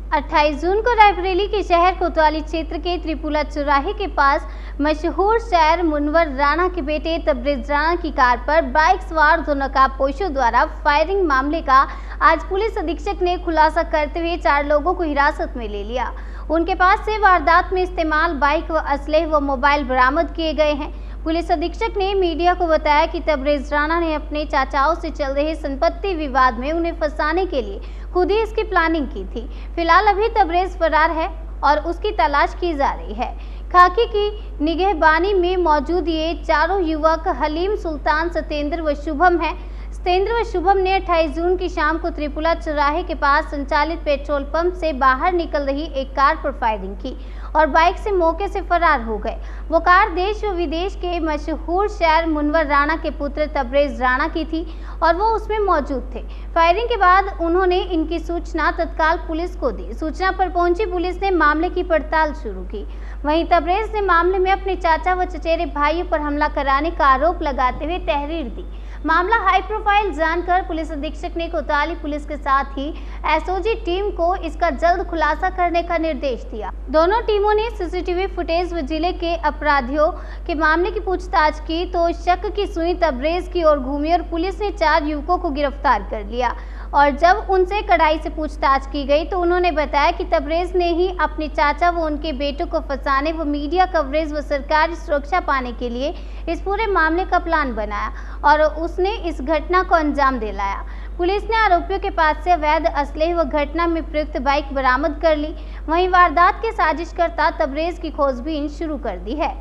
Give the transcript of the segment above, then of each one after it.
28 जून को रायबरेली के शहर कोतवाली क्षेत्र के त्रिपुला चौराहे के पास मशहूर शायर मुनव्वर राणा के बेटे तबरेज राणा की कार पर बाइक सवार दो नकाबपोशों द्वारा फायरिंग मामले का आज पुलिस अधीक्षक ने खुलासा करते हुए 4 लोगों को हिरासत में ले लिया। उनके पास से वारदात में इस्तेमाल बाइक व असलहे व मोबाइल बरामद किए गए हैं। पुलिस अधीक्षक ने मीडिया को बताया कि तबरेज राणा ने अपने चाचाओं से चल रहे संपत्ति विवाद में उन्हें फंसाने के लिए खुद ही इसकी प्लानिंग की थी। फिलहाल अभी तबरेज फरार है और उसकी तलाश की जा रही है। खाकी की निगहबानी में मौजूद ये चारों युवक हलीम, सुल्तान, सत्येंद्र व शुभम हैं। सत्येंद्र व शुभम ने 28 जून की शाम को त्रिपुला चौराहे के पास संचालित पेट्रोल पंप से बाहर निकल रही एक कार पर फायरिंग की और बाइक से मौके से फरार हो गए। वो कार देश व विदेश के मशहूर शायर मुनव्वर राणा के पुत्र तबरेज राणा की थी और वो उसमें मौजूद थे। फायरिंग के बाद उन्होंने इनकी सूचना तत्काल पुलिस को दी। सूचना पर पहुंची पुलिस ने मामले की पड़ताल शुरू की। वहीं तबरेज ने मामले में अपने चाचा व चचेरे भाइयों पर हमला कराने का आरोप लगाते हुए तहरीर दी। मामला हाई प्रोफाइल जानकर पुलिस अधीक्षक ने कोतवाली पुलिस के साथ ही एसओजी टीम को इसका जल्द खुलासा करने का निर्देश दिया। दोनों टीमों ने सीसीटीवी फुटेज व जिले के अपराधियों के मामले की पूछताछ की तो शक की सुई तबरेज की ओर घूमी और पुलिस ने 4 युवकों को गिरफ्तार कर लिया। और जब उनसे कड़ाई से पूछताछ की गई तो उन्होंने बताया कि तबरेज ने ही अपने चाचा व उनके बेटों को फंसाने व मीडिया कवरेज व सरकारी सुरक्षा पाने के लिए इस पूरे मामले का प्लान बनाया और उसने इस घटना को अंजाम दिलाया। पुलिस ने आरोपियों के पास से अवैध असलहे व घटना में प्रयुक्त बाइक बरामद कर ली। वहीं वारदात के साजिशकर्ता तबरेज की खोजबीन शुरू कर दी है।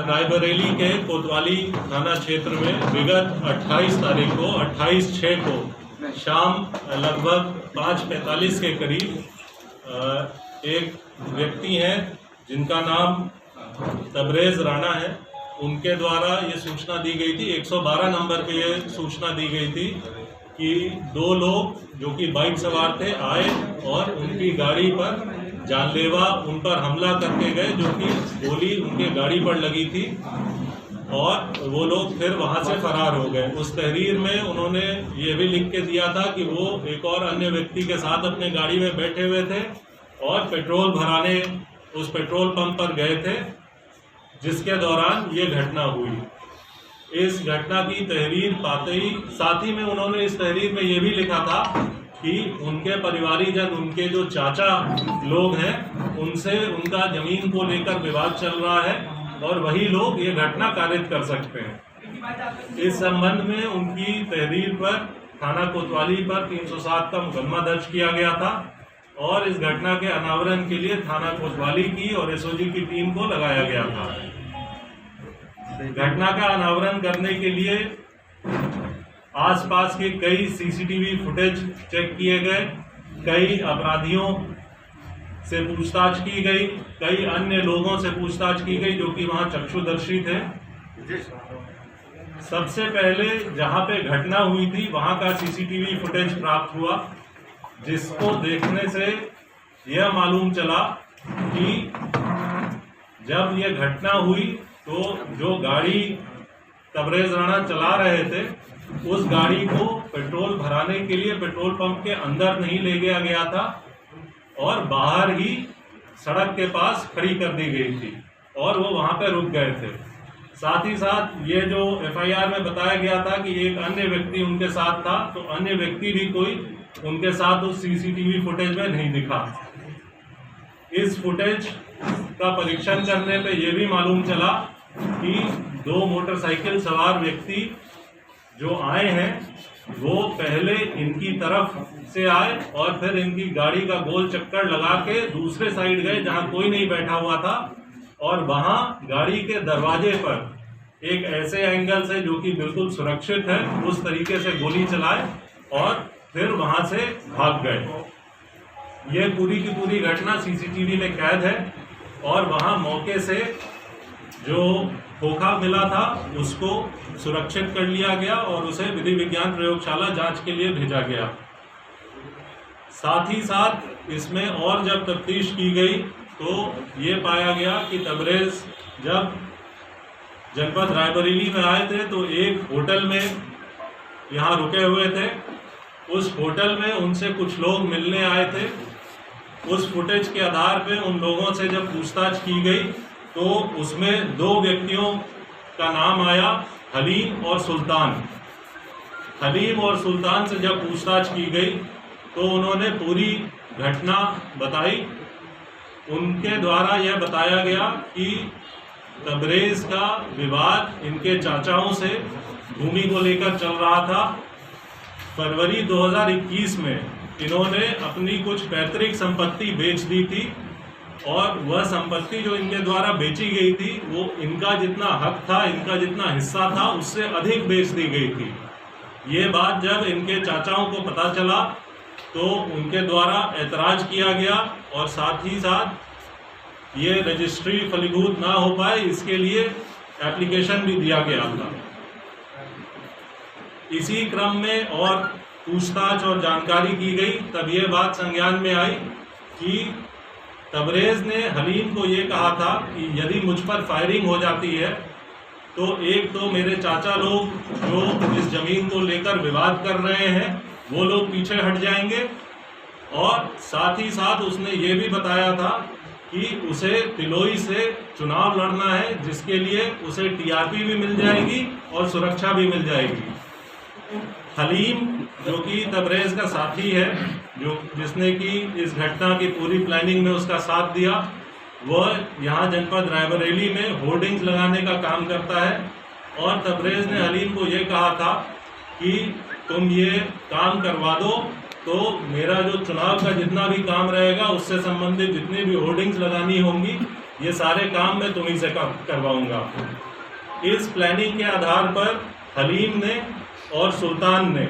रायबरेली के कोतवाली थाना क्षेत्र में विगत 28 तारीख को 28/6 को शाम लगभग 5:45 के करीब एक व्यक्ति हैं जिनका नाम तबरेज राणा है। उनके द्वारा ये सूचना दी गई थी, 112 नंबर पे ये सूचना दी गई थी कि 2 लोग जो कि बाइक सवार थे आए और उनकी गाड़ी पर जानलेवा उन पर हमला करके गए, जो कि गोली उनके गाड़ी पर लगी थी और वो लोग फिर वहाँ से फरार हो गए। उस तहरीर में उन्होंने ये भी लिख के दिया था कि वो एक और अन्य व्यक्ति के साथ अपने गाड़ी में बैठे हुए थे और पेट्रोल भराने उस पेट्रोल पंप पर गए थे, जिसके दौरान ये घटना हुई। इस घटना की तहरीर पाते ही साथ ही में उन्होंने इस तहरीर में ये भी लिखा था कि उनके परिवारीजन, उनके जो चाचा लोग हैं, उनसे उनका जमीन को लेकर विवाद चल रहा है और वही लोग ये घटना कारित कर सकते हैं। इस संबंध में उनकी तहरीर पर थाना कोतवाली पर 307 का मुकदमा दर्ज किया गया था और इस घटना के अनावरण के लिए थाना कोतवाली की और एसओजी की टीम को लगाया गया था। घटना का अनावरण करने के लिए आसपास के कई सीसीटीवी फुटेज चेक किए गए, कई अपराधियों से पूछताछ की गई, कई अन्य लोगों से पूछताछ की गई जो कि वहां चक्षुदर्शी थे। सबसे पहले जहां पे घटना हुई थी वहां का सीसीटीवी फुटेज प्राप्त हुआ, जिसको देखने से यह मालूम चला कि जब यह घटना हुई तो जो गाड़ी तबरेज राणा चला रहे थे उस गाड़ी को पेट्रोल भराने के लिए पेट्रोल पंप के अंदर नहीं ले गया था और बाहर ही सड़क के पास खड़ी कर दी गई थी और वो वहाँ पे रुक गए थे। साथ ही साथ ये जो एफआईआर में बताया गया था कि एक अन्य व्यक्ति उनके साथ था, तो अन्य व्यक्ति भी कोई उनके साथ उस सीसीटीवी फुटेज में नहीं दिखा। इस फुटेज का परीक्षण करने पे ये भी मालूम चला कि 2 मोटरसाइकिल सवार व्यक्ति जो आए हैं वो पहले इनकी तरफ से आए और फिर इनकी गाड़ी का गोल चक्कर लगा के दूसरे साइड गए जहां कोई नहीं बैठा हुआ था और वहां गाड़ी के दरवाजे पर एक ऐसे एंगल से जो कि बिल्कुल सुरक्षित है उस तरीके से गोली चलाए और फिर वहां से भाग गए। ये पूरी की पूरी घटना सीसीटीवी में कैद है और वहां मौके से जो खोखा मिला था उसको सुरक्षित कर लिया गया और उसे विधि विज्ञान प्रयोगशाला जांच के लिए भेजा गया। साथ ही साथ इसमें और जब तफ्तीश की गई तो ये पाया गया कि तबरेज जब जनपद रायबरेली में आए थे तो एक होटल में यहाँ रुके हुए थे। उस होटल में उनसे कुछ लोग मिलने आए थे उस फुटेज के आधार पे उन लोगों से जब पूछताछ की गई तो उसमें 2 व्यक्तियों का नाम आया, हलीम और सुल्तान। हलीम और सुल्तान से जब पूछताछ की गई तो उन्होंने पूरी घटना बताई। उनके द्वारा यह बताया गया कि तबरेज़ का विवाद इनके चाचाओं से भूमि को लेकर चल रहा था। फरवरी 2021 में इन्होंने अपनी कुछ पैतृक संपत्ति बेच दी थी और वह संपत्ति जो इनके द्वारा बेची गई थी वो इनका जितना हक था, इनका जितना हिस्सा था, उससे अधिक बेच दी गई थी। ये बात जब इनके चाचाओं को पता चला तो उनके द्वारा ऐतराज़ किया गया और साथ ही साथ ये रजिस्ट्री फलीभूत ना हो पाए इसके लिए एप्लीकेशन भी दिया गया था। इसी क्रम में और पूछताछ और जानकारी की गई, तब ये बात संज्ञान में आई कि तबरेज़ ने हलीम को ये कहा था कि यदि मुझ पर फायरिंग हो जाती है तो एक तो मेरे चाचा लोग जो इस ज़मीन को लेकर विवाद कर रहे हैं वो लोग पीछे हट जाएंगे, और साथ ही साथ उसने ये भी बताया था कि उसे तिलोई से चुनाव लड़ना है, जिसके लिए उसे टीआरपी भी मिल जाएगी और सुरक्षा भी मिल जाएगी। हलीम जो कि तबरेज़ का साथी है, जिसने कि इस घटना की पूरी प्लानिंग में उसका साथ दिया, वह यहाँ जनपद रायबरेली में होर्डिंग्स लगाने का काम करता है। और तबरेज़ ने हलीम को ये कहा था कि तुम ये काम करवा दो तो मेरा जो चुनाव का जितना भी काम रहेगा उससे संबंधित जितनी भी होर्डिंग्स लगानी होंगी ये सारे काम मैं तुम्हीं से करवाऊंगा। इस प्लानिंग के आधार पर हलीम ने और सुल्तान ने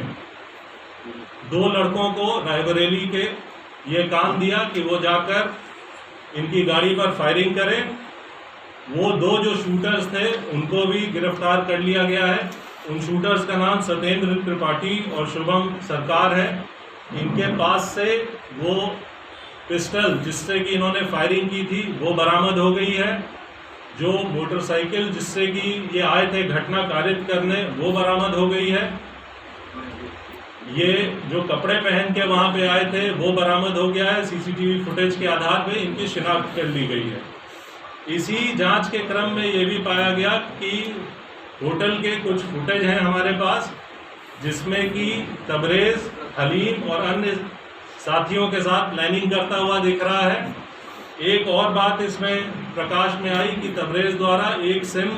2 लड़कों को रायबरेली के ये काम दिया कि वो जाकर इनकी गाड़ी पर फायरिंग करें। वो 2 जो शूटर्स थे उनको भी गिरफ्तार कर लिया गया है। उन शूटर्स का नाम सत्येंद्र त्रिपाठी और शुभम सरकार है। इनके पास से वो पिस्टल जिससे कि इन्होंने फायरिंग की थी वो बरामद हो गई है। जो मोटरसाइकिल जिससे कि ये आए थे घटना कारित करने वो बरामद हो गई है। ये जो कपड़े पहन के वहाँ पे आए थे वो बरामद हो गया है। सीसीटीवी फुटेज के आधार पे इनकी शिनाख्त कर ली गई है। इसी जांच के क्रम में ये भी पाया गया कि होटल के कुछ फुटेज हैं हमारे पास, जिसमें कि तबरेज़, हलीम और अन्य साथियों के साथ प्लानिंग करता हुआ दिख रहा है। एक और बात इसमें प्रकाश में आई कि तबरेज़ द्वारा एक सिम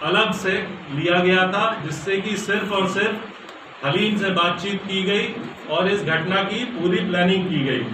अलग से लिया गया था, जिससे कि सिर्फ और सिर्फ हलीम से बातचीत की गई और इस घटना की पूरी प्लानिंग की गई।